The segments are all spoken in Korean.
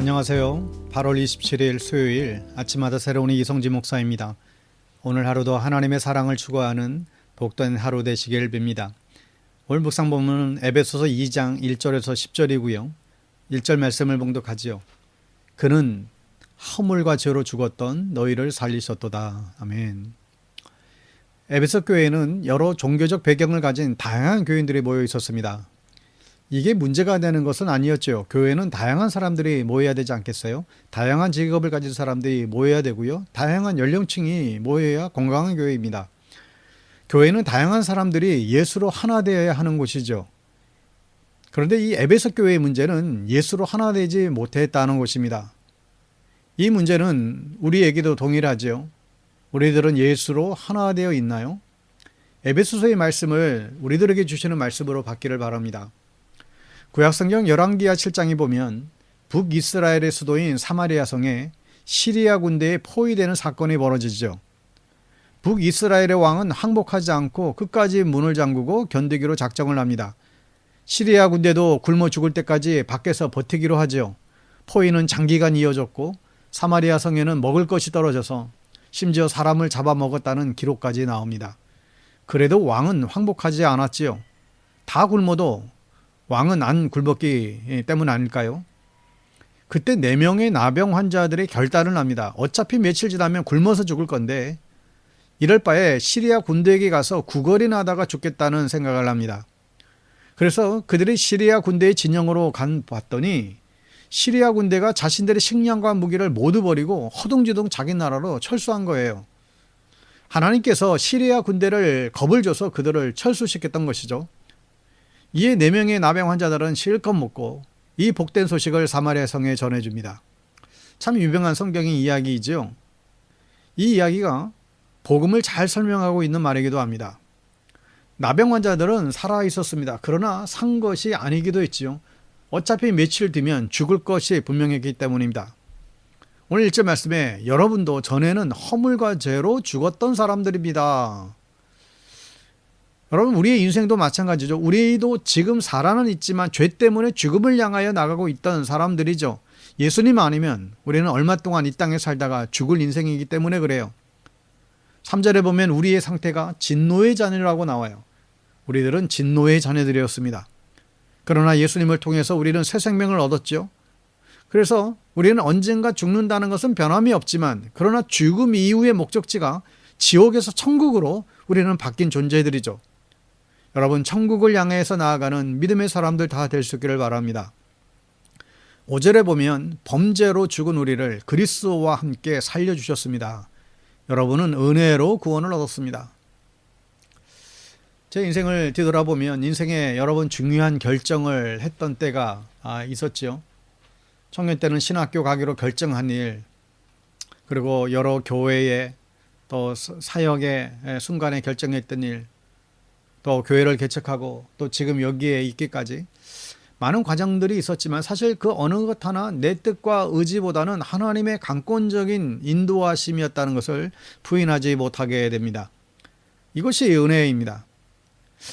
안녕하세요. 8월 27일 수요일 아침마다 새로운 이성지 목사입니다. 오늘 하루도 하나님의 사랑을 추구하는 복된 하루 되시길 빕니다. 오늘 묵상 본문은 에베소서 2장 1절에서 10절이고요. 1절 말씀을 봉독하지요. 그는 허물과 죄로 죽었던 너희를 살리셨도다. 아멘. 에베소 교회에는 여러 종교적 배경을 가진 다양한 교인들이 모여 있었습니다. 이게 문제가 되는 것은 아니었죠. 교회는 다양한 사람들이 모여야 되지 않겠어요? 다양한 직업을 가진 사람들이 모여야 되고요. 다양한 연령층이 모여야 건강한 교회입니다. 교회는 다양한 사람들이 예수로 하나 되어야 하는 곳이죠. 그런데 이 에베소 교회의 문제는 예수로 하나 되지 못했다는 것입니다. 이 문제는 우리에게도 동일하죠. 우리들은 예수로 하나 되어 있나요? 에베소서의 말씀을 우리들에게 주시는 말씀으로 받기를 바랍니다. 구약성경 열왕기하 7장에 보면 북이스라엘의 수도인 사마리아 성에 시리아 군대에 포위되는 사건이 벌어지죠. 북이스라엘의 왕은 항복하지 않고 끝까지 문을 잠그고 견디기로 작정을 합니다. 시리아 군대도 굶어 죽을 때까지 밖에서 버티기로 하죠. 포위는 장기간 이어졌고 사마리아 성에는 먹을 것이 떨어져서 심지어 사람을 잡아먹었다는 기록까지 나옵니다. 그래도 왕은 항복하지 않았지요. 다 굶어도 왕은 안 굶었기 때문 아닐까요? 그때 4명의 나병 환자들이 결단을 합니다. 어차피 며칠 지나면 굶어서 죽을 건데 이럴 바에 시리아 군대에게 가서 구걸이나 하다가 죽겠다는 생각을 합니다. 그래서 그들이 시리아 군대의 진영으로 봤더니 시리아 군대가 자신들의 식량과 무기를 모두 버리고 허둥지둥 자기 나라로 철수한 거예요. 하나님께서 시리아 군대를 겁을 줘서 그들을 철수시켰던 것이죠. 이에 4명의 나병 환자들은 실컷 먹고 이 복된 소식을 사마리아 성에 전해줍니다. 참 유명한 성경의 이야기이지요. 이 이야기가 복음을 잘 설명하고 있는 말이기도 합니다. 나병 환자들은 살아 있었습니다. 그러나 산 것이 아니기도 했지요. 어차피 며칠 뒤면 죽을 것이 분명했기 때문입니다. 오늘 1절 말씀에 여러분도 전에는 허물과 죄로 죽었던 사람들입니다. 여러분, 우리의 인생도 마찬가지죠. 우리도 지금 살아는 있지만 죄 때문에 죽음을 향하여 나가고 있던 사람들이죠. 예수님 아니면 우리는 얼마 동안 이 땅에 살다가 죽을 인생이기 때문에 그래요. 3절에 보면 우리의 상태가 진노의 자녀라고 나와요. 우리들은 진노의 자녀들이었습니다. 그러나 예수님을 통해서 우리는 새 생명을 얻었죠. 그래서 우리는 언젠가 죽는다는 것은 변함이 없지만 그러나 죽음 이후의 목적지가 지옥에서 천국으로 우리는 바뀐 존재들이죠. 여러분, 천국을 향해서 나아가는 믿음의 사람들 다 될 수 있기를 바랍니다. 5절에 보면 범죄로 죽은 우리를 그리스도와 함께 살려주셨습니다. 여러분은 은혜로 구원을 얻었습니다. 제 인생을 뒤돌아보면 인생에 여러 번 중요한 결정을 했던 때가 있었죠. 청년 때는 신학교 가기로 결정한 일, 그리고 여러 교회에 또 사역의 순간에 결정했던 일, 또 교회를 개척하고 또 지금 여기에 있기까지 많은 과정들이 있었지만 사실 그 어느 것 하나 내 뜻과 의지보다는 하나님의 강권적인 인도하심이었다는 것을 부인하지 못하게 됩니다. 이것이 은혜입니다.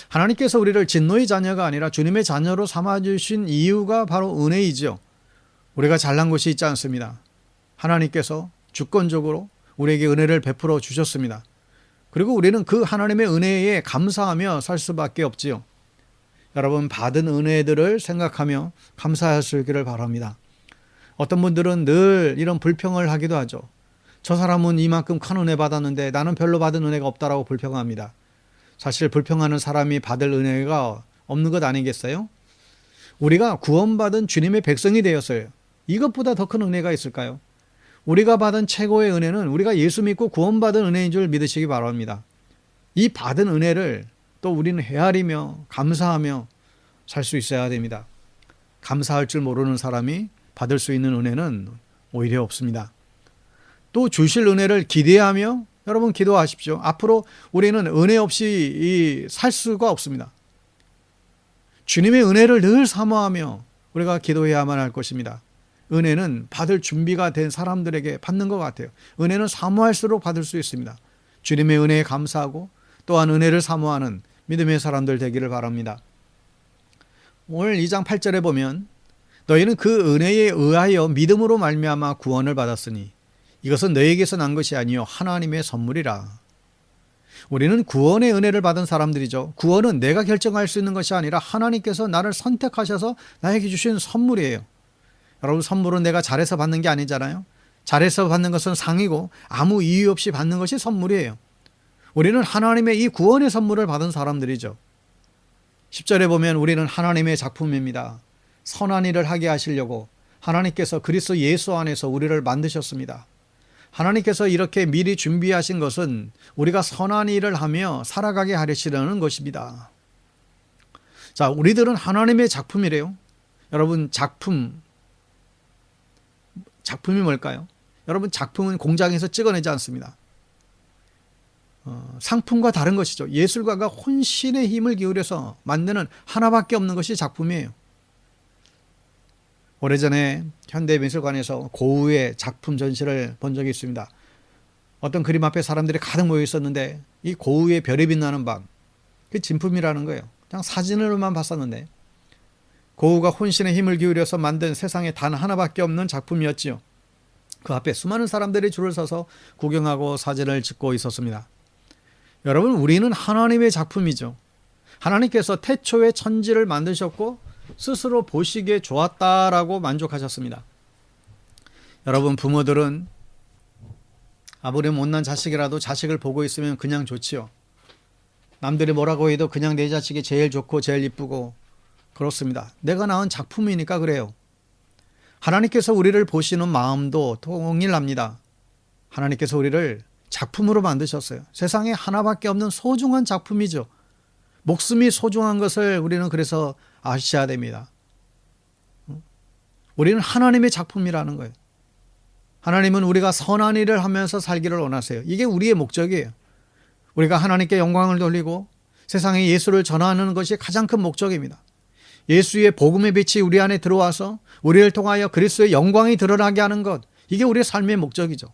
하나님께서 우리를 진노의 자녀가 아니라 주님의 자녀로 삼아주신 이유가 바로 은혜이죠. 우리가 잘난 것이 있지 않습니다. 하나님께서 주권적으로 우리에게 은혜를 베풀어 주셨습니다. 그리고 우리는 그 하나님의 은혜에 감사하며 살 수밖에 없지요. 여러분, 받은 은혜들을 생각하며 감사할 수 있기를 바랍니다. 어떤 분들은 늘 이런 불평을 하기도 하죠. 저 사람은 이만큼 큰 은혜 받았는데 나는 별로 받은 은혜가 없다라고 불평합니다. 사실 불평하는 사람이 받을 은혜가 없는 것 아니겠어요? 우리가 구원받은 주님의 백성이 되었어요. 이것보다 더 큰 은혜가 있을까요? 우리가 받은 최고의 은혜는 우리가 예수 믿고 구원받은 은혜인 줄 믿으시기 바랍니다. 이 받은 은혜를 또 우리는 헤아리며 감사하며 살 수 있어야 됩니다. 감사할 줄 모르는 사람이 받을 수 있는 은혜는 오히려 없습니다. 또 주실 은혜를 기대하며 여러분 기도하십시오. 앞으로 우리는 은혜 없이 살 수가 없습니다. 주님의 은혜를 늘 사모하며 우리가 기도해야만 할 것입니다. 은혜는 받을 준비가 된 사람들에게 받는 것 같아요. 은혜는 사모할수록 받을 수 있습니다. 주님의 은혜에 감사하고 또한 은혜를 사모하는 믿음의 사람들 되기를 바랍니다. 오늘 2장 8절에 보면 너희는 그 은혜에 의하여 믿음으로 말미암아 구원을 받았으니 이것은 너희에게서 난 것이 아니요 하나님의 선물이라. 우리는 구원의 은혜를 받은 사람들이죠. 구원은 내가 결정할 수 있는 것이 아니라 하나님께서 나를 선택하셔서 나에게 주신 선물이에요. 여러분, 선물은 내가 잘해서 받는 게 아니잖아요. 잘해서 받는 것은 상이고 아무 이유 없이 받는 것이 선물이에요. 우리는 하나님의 이 구원의 선물을 받은 사람들이죠. 10절에 보면 우리는 하나님의 작품입니다. 선한 일을 하게 하시려고 하나님께서 그리스도 예수 안에서 우리를 만드셨습니다. 하나님께서 이렇게 미리 준비하신 것은 우리가 선한 일을 하며 살아가게 하시려는 것입니다. 자, 우리들은 하나님의 작품이래요. 여러분, 작품이 뭘까요? 여러분, 작품은 공장에서 찍어내지 않습니다. 상품과 다른 것이죠. 예술가가 혼신의 힘을 기울여서 만드는 하나밖에 없는 것이 작품이에요. 오래전에 현대미술관에서 고흐의 작품 전시를 본 적이 있습니다. 어떤 그림 앞에 사람들이 가득 모여 있었는데 이 고흐의 별이 빛나는 밤, 그 진품이라는 거예요. 그냥 사진으로만 봤었는데 고흐가 혼신의 힘을 기울여서 만든 세상에 단 하나밖에 없는 작품이었지요. 그 앞에 수많은 사람들이 줄을 서서 구경하고 사진을 찍고 있었습니다. 여러분, 우리는 하나님의 작품이죠. 하나님께서 태초에 천지를 만드셨고 스스로 보시기에 좋았다라고 만족하셨습니다. 여러분, 부모들은 아무리 못난 자식이라도 자식을 보고 있으면 그냥 좋지요. 남들이 뭐라고 해도 그냥 내 자식이 제일 좋고 제일 이쁘고 그렇습니다. 내가 낳은 작품이니까 그래요. 하나님께서 우리를 보시는 마음도 동일합니다. 하나님께서 우리를 작품으로 만드셨어요. 세상에 하나밖에 없는 소중한 작품이죠. 목숨이 소중한 것을 우리는 그래서 아셔야 됩니다. 우리는 하나님의 작품이라는 거예요. 하나님은 우리가 선한 일을 하면서 살기를 원하세요. 이게 우리의 목적이에요. 우리가 하나님께 영광을 돌리고 세상에 예수를 전하는 것이 가장 큰 목적입니다. 예수의 복음의 빛이 우리 안에 들어와서 우리를 통하여 그리스도의 영광이 드러나게 하는 것, 이게 우리의 삶의 목적이죠.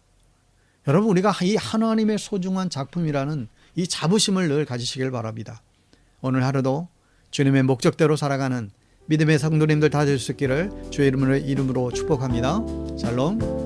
여러분, 우리가 이 하나님의 소중한 작품이라는 이 자부심을 늘 가지시길 바랍니다. 오늘 하루도 주님의 목적대로 살아가는 믿음의 성도님들 다 될 수 있기를 주의 이름으로 축복합니다. 샬롬.